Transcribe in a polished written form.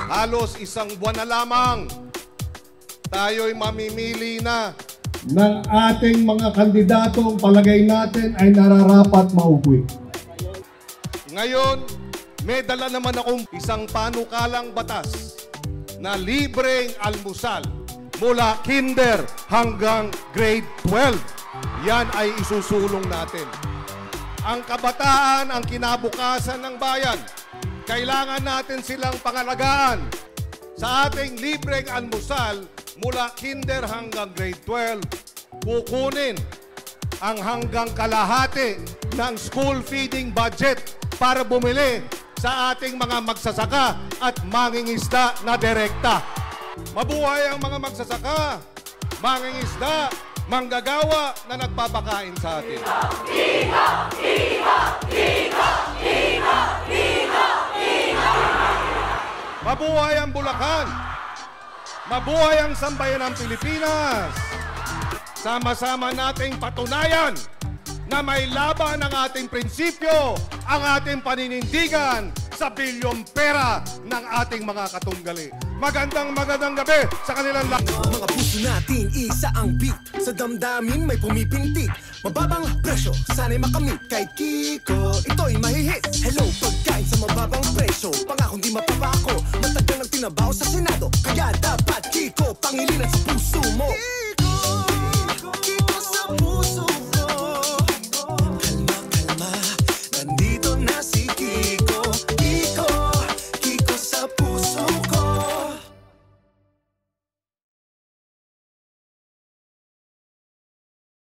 Halos isang buwan na lamang, tayo'y mamimili na ng ating mga kandidatong palagay natin ay nararapat mauwi. Ngayon, may dala naman akong isang panukalang batas na libreng almusal mula kinder hanggang grade 12. Yan ay isusulong natin. Ang kabataan ang kinabukasan ng bayan. Kailangan natin silang pangalagaan. Sa ating libreng almusal mula kinder hanggang grade 12, kukunin ang hanggang kalahati ng school feeding budget para bumili sa ating mga magsasaka at mangingisda na direkta. Mabuhay ang mga magsasaka, mangingisda, manggagawa na nagpapakain sa atin. Mabuhay ang Bulacan! Mabuhay ang sambayan ng Pilipinas! Sama-sama nating patunayan na may laban ang ating prinsipyo, ang ating paninindigan sa bilyong pera ng ating mga katunggali. Magandang gabi sa kanilang lahat. Mga puso natin, isa ang beat. Sa damdamin may pumipintig. Mababang presyo, sana'y makamit. Kay Kiko, ito'y mahihit. Hello, pagkain sa mababang presyo. Pangakong di mapapako. Matagal ng tinabaho sa Senado. Kaya dapat Kiko, pangilinan sa puso mo.